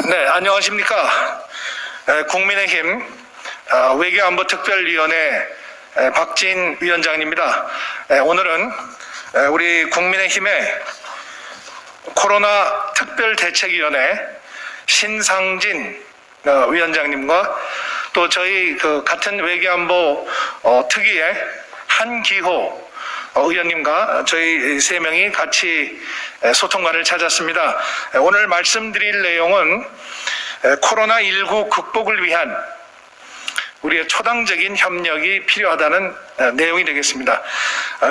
네, 안녕하십니까. 국민의힘 외교안보특별위원회 박진 위원장입니다. 오늘은 우리 국민의힘의 코로나 특별대책위원회 신상진 위원장님과 또 저희 같은 외교안보 특위의 한기호 의원님과 저희 세 명이 같이 소통관을 찾았습니다. 오늘 말씀드릴 내용은 코로나19 극복을 위한 우리의 초당적인 협력이 필요하다는 내용이 되겠습니다.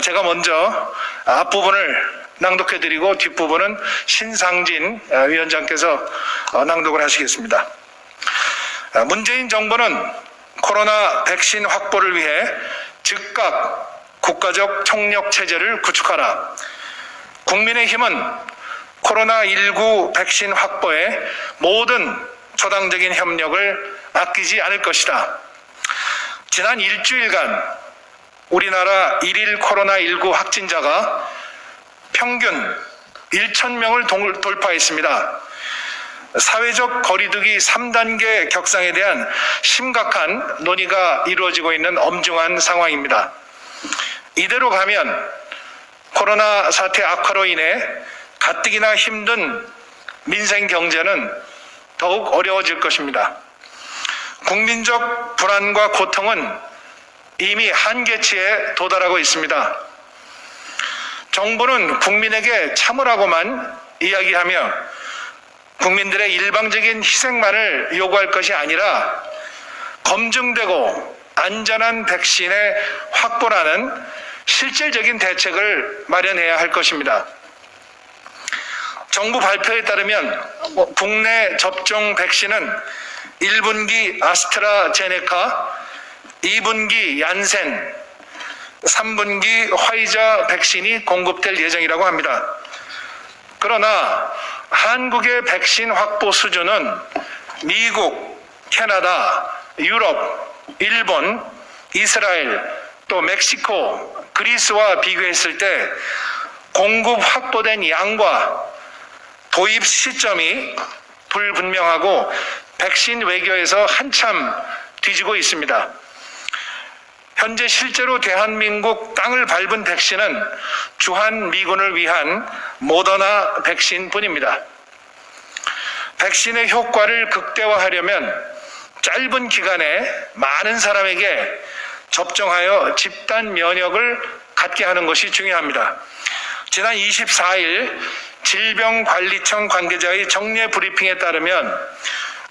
제가 먼저 앞부분을 낭독해드리고 뒷부분은 신상진 위원장께서 낭독을 하시겠습니다. 문재인 정부는 코로나 백신 확보를 위해 즉각 국가적 총력 체제를 구축하라. 국민의힘은 코로나19 백신 확보에 모든 초당적인 협력을 아끼지 않을 것이다. 지난 일주일간 우리나라 일일 코로나19 확진자가 평균 1,000명을 돌파했습니다. 사회적 거리두기 3단계 격상에 대한 심각한 논의가 이루어지고 있는 엄중한 상황입니다. 이대로 가면 코로나 사태 악화로 인해 가뜩이나 힘든 민생 경제는 더욱 어려워질 것입니다. 국민적 불안과 고통은 이미 한계치에 도달하고 있습니다. 정부는 국민에게 참으라고만 이야기하며 국민들의 일방적인 희생만을 요구할 것이 아니라 검증되고 안전한 백신의 확보라는 실질적인 대책을 마련해야 할 것입니다. 정부 발표에 따르면 국내 접종 백신은 1분기 아스트라제네카, 2분기 얀센, 3분기 화이자 백신이 공급될 예정이라고 합니다. 그러나 한국의 백신 확보 수준은 미국, 캐나다, 유럽, 일본, 이스라엘, 또 멕시코, 그리스와 비교했을 때 공급 확보된 양과 도입 시점이 불분명하고 백신 외교에서 한참 뒤지고 있습니다. 현재 실제로 대한민국 땅을 밟은 백신은 주한미군을 위한 모더나 백신뿐입니다. 백신의 효과를 극대화하려면 짧은 기간에 많은 사람에게 접종하여 집단 면역을 갖게 하는 것이 중요합니다. 지난 24일 질병관리청 관계자의 정례 브리핑에 따르면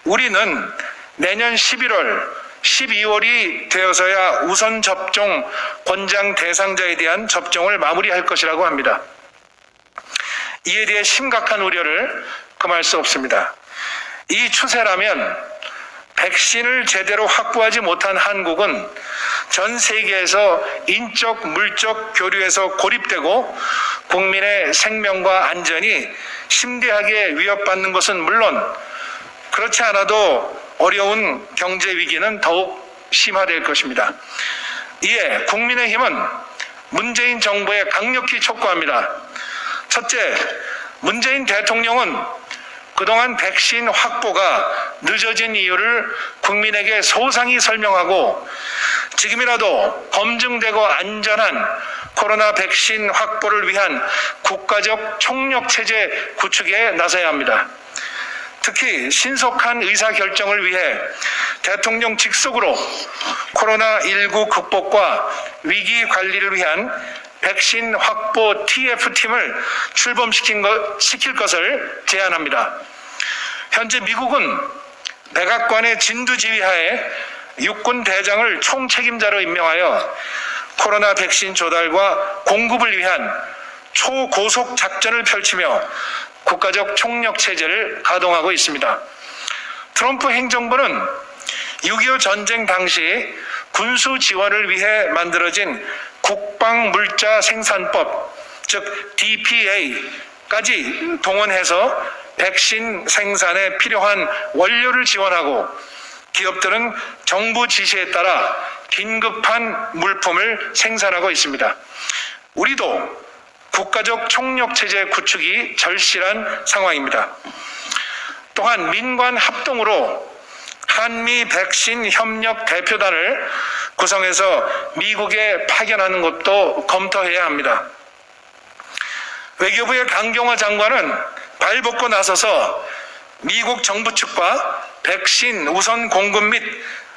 우리는 내년 11월, 12월이 되어서야 우선 접종 권장 대상자에 대한 접종을 마무리할 것이라고 합니다. 이에 대해 심각한 우려를 금할 수 없습니다. 이 추세라면 백신을 제대로 확보하지 못한 한국은 전 세계에서 인적, 물적 교류에서 고립되고 국민의 생명과 안전이 심대하게 위협받는 것은 물론 그렇지 않아도 어려운 경제 위기는 더욱 심화될 것입니다. 이에 국민의힘은 문재인 정부에 강력히 촉구합니다. 첫째, 문재인 대통령은 그동안 백신 확보가 늦어진 이유를 국민에게 소상히 설명하고 지금이라도 검증되고 안전한 코로나 백신 확보를 위한 국가적 총력체제 구축에 나서야 합니다. 특히 신속한 의사결정을 위해 대통령 직속으로 코로나19 극복과 위기 관리를 위한 백신 확보 TF팀을 출범시킬 것을 제안합니다. 현재 미국은 백악관의 진두지휘하에 육군 대장을 총책임자로 임명하여 코로나 백신 조달과 공급을 위한 초고속 작전을 펼치며 국가적 총력 체제를 가동하고 있습니다. 트럼프 행정부는 6.25 전쟁 당시 군수 지원을 위해 만들어진 국방물자 생산법, 즉 DPA까지 동원해서 백신 생산에 필요한 원료를 지원하고 기업들은 정부 지시에 따라 긴급한 물품을 생산하고 있습니다. 우리도 국가적 총력체제 구축이 절실한 상황입니다. 또 또한 민관 합동으로 한미 백신 협력 대표단을 구성해서 미국에 파견하는 것도 검토해야 합니다. 외교부의 강경화 장관은 발벗고 나서서 미국 정부 측과 백신 우선 공급 및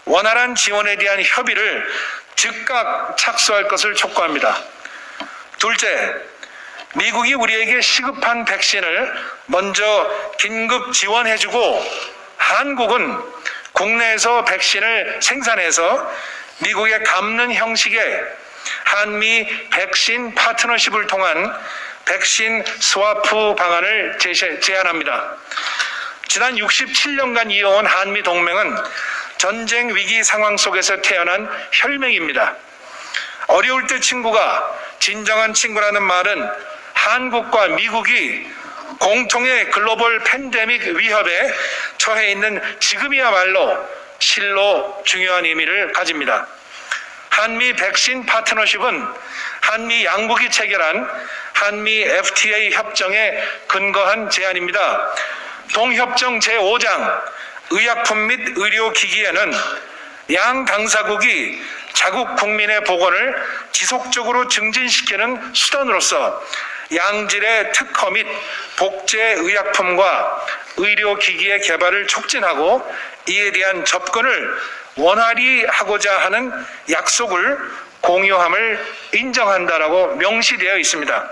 원활한 지원에 대한 협의를 즉각 착수할 것을 촉구합니다. 둘째, 미국이 우리에게 시급한 백신을 먼저 긴급 지원해주고 한국은 국내에서 백신을 생산해서 미국에 갚는 형식의 한미 백신 파트너십을 통한 백신 스와프 방안을 제안합니다. 지난 67년간 이어온 한미 동맹은 전쟁 위기 상황 속에서 태어난 혈맹입니다. 어려울 때 친구가 진정한 친구라는 말은 한국과 미국이 공통의 글로벌 팬데믹 위협에 처해 있는 지금이야말로 실로 중요한 의미를 가집니다. 한미 백신 파트너십은 한미 양국이 체결한 한미 FTA 협정에 근거한 제안입니다. 동협정 제5장 의약품 및 의료기기에는 양 당사국이 자국 국민의 보건을 지속적으로 증진시키는 수단으로서 양질의 특허 및 복제 의약품과 의료기기의 개발을 촉진하고 이에 대한 접근을 원활히 하고자 하는 약속을 공유함을 인정한다라고 명시되어 있습니다.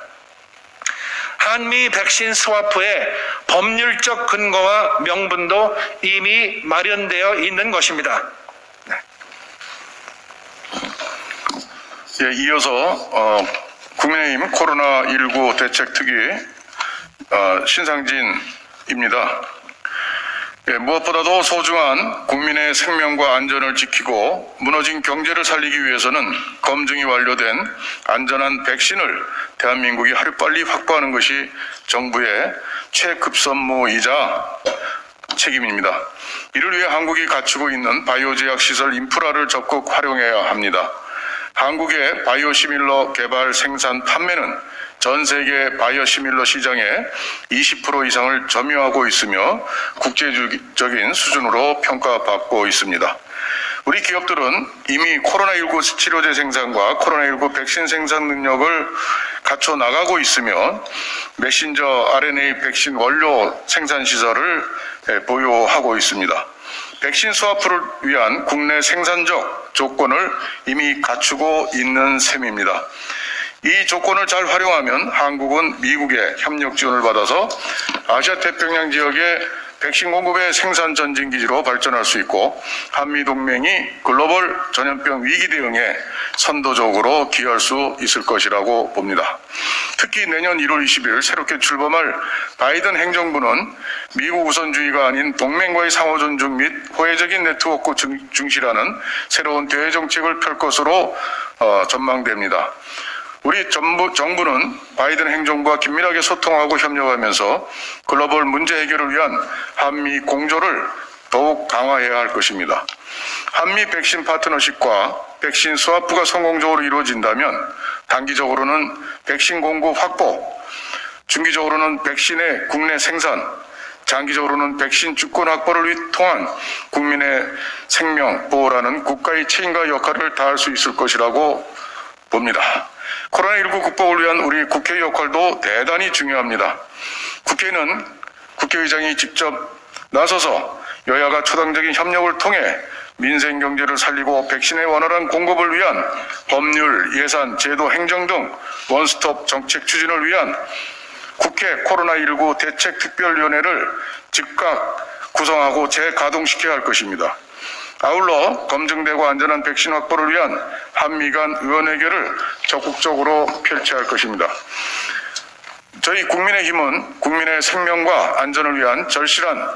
한미 백신 스와프의 법률적 근거와 명분도 이미 마련되어 있는 것입니다. 예, 이어서 국민의힘 코로나19 대책특위 신상진입니다. 예, 무엇보다도 소중한 국민의 생명과 안전을 지키고 무너진 경제를 살리기 위해서는 검증이 완료된 안전한 백신을 대한민국이 하루빨리 확보하는 것이 정부의 최급선무이자 책임입니다. 이를 위해 한국이 갖추고 있는 바이오제약 시설 인프라를 적극 활용해야 합니다. 한국의 바이오시밀러 개발, 생산, 판매는 전 세계 바이오시밀러 시장의 20% 이상을 점유하고 있으며 국제적인 수준으로 평가받고 있습니다. 우리 기업들은 이미 코로나19 치료제 생산과 코로나19 백신 생산 능력을 갖춰 나가고 있으며 메신저 RNA 백신 원료 생산 시설을 보유하고 있습니다. 백신 스와프를 위한 국내 생산적 조건을 이미 갖추고 있는 셈입니다. 이 조건을 잘 활용하면 한국은 미국의 협력 지원을 받아서 아시아 태평양 지역의 백신 공급의 생산 전진기지로 발전할 수 있고 한미동맹이 글로벌 전염병 위기 대응에 선도적으로 기여할 수 있을 것이라고 봅니다. 특히 내년 1월 20일 새롭게 출범할 바이든 행정부는 미국 우선주의가 아닌 동맹과의 상호 존중 및 호혜적인 네트워크 중시라는 새로운 대외 정책을 펼 것으로 전망됩니다. 우리 정부는 바이든 행정부와 긴밀하게 소통하고 협력하면서 글로벌 문제 해결을 위한 한미 공조를 더욱 강화해야 할 것입니다. 한미 백신 파트너십과 백신 스와프가 성공적으로 이루어진다면 단기적으로는 백신 공급 확보, 중기적으로는 백신의 국내 생산, 장기적으로는 백신 주권 확보를 통한 국민의 생명 보호라는 국가의 책임과 역할을 다할 수 있을 것이라고 봅니다. 코로나19 극복을 위한 우리 국회의 역할도 대단히 중요합니다. 국회는 국회의장이 직접 나서서 여야가 초당적인 협력을 통해 민생 경제를 살리고 백신의 원활한 공급을 위한 법률, 예산, 제도, 행정 등 원스톱 정책 추진을 위한 국회 코로나19 대책특별위원회를 즉각 구성하고 재가동시켜야 할 것입니다. 아울러 검증되고 안전한 백신 확보를 위한 한미 간 의원회견을 적극적으로 펼쳐야 할 것입니다. 저희 국민의힘은 국민의 생명과 안전을 위한 절실한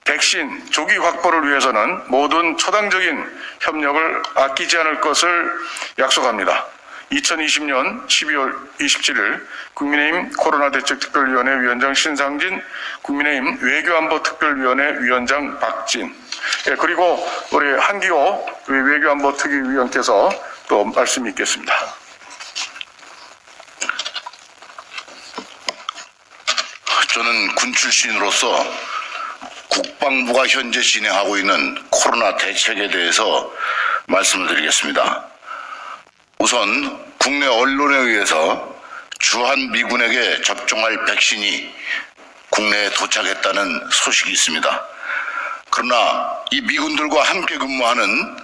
백신 조기 확보를 위해서는 모든 초당적인 협력을 아끼지 않을 것을 약속합니다. 2020년 12월 27일 국민의힘 코로나대책특별위원회 위원장 신상진, 국민의힘 외교안보특별위원회 위원장 박진, 그리고 우리 한기호 외교안보특위위원께서 또 말씀이 있겠습니다. 저는 군 출신으로서 국방부가 현재 진행하고 있는 코로나 대책에 대해서 말씀을 드리겠습니다. 우선 국내 언론에 의해서 주한 미군에게 접종할 백신이 국내에 도착했다는 소식이 있습니다. 그러나 이 미군들과 함께 근무하는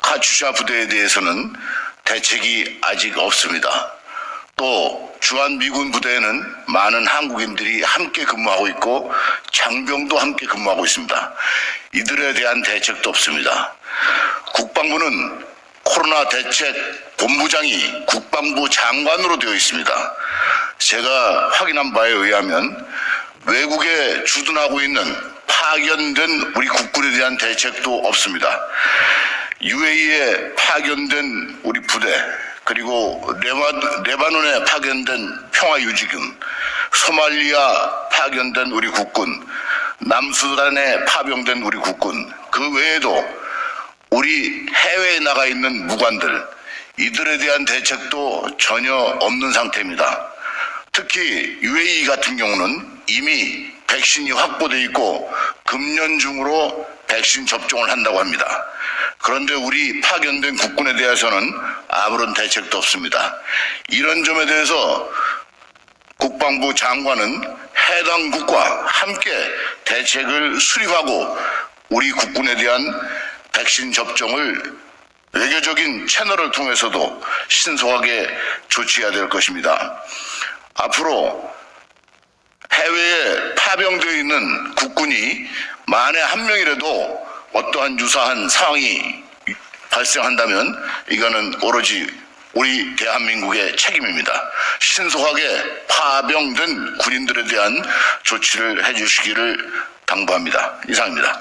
카츄샤 부대에 대해서는 대책이 아직 없습니다. 또 주한 미군 부대에는 많은 한국인들이 함께 근무하고 있고 장병도 함께 근무하고 있습니다. 이들에 대한 대책도 없습니다. 국방부는 코로나 대책 본부장이 국방부 장관으로 되어 있습니다. 제가 확인한 바에 의하면 외국에 주둔하고 있는 파견된 우리 국군에 대한 대책도 없습니다. UAE에 파견된 우리 부대, 그리고 레바논에 파견된 평화유지군, 소말리아 파견된 우리 국군, 남수단에 파병된 우리 국군, 그 외에도 우리 해외에 나가 있는 무관들, 이들에 대한 대책도 전혀 없는 상태입니다. 특히 UAE 같은 경우는 이미 백신이 확보되어 있고 금년 중으로 백신 접종을 한다고 합니다. 그런데 우리 파견된 국군에 대해서는 아무런 대책도 없습니다. 이런 점에 대해서 국방부 장관은 해당 국과 함께 대책을 수립하고 우리 국군에 대한 백신 접종을 외교적인 채널을 통해서도 신속하게 조치해야 될 것입니다. 앞으로 해외에 파병되어 있는 국군이 만에 한 명이라도 어떠한 유사한 상황이 발생한다면 이거는 오로지 우리 대한민국의 책임입니다. 신속하게 파병된 군인들에 대한 조치를 해주시기를 당부합니다. 이상입니다.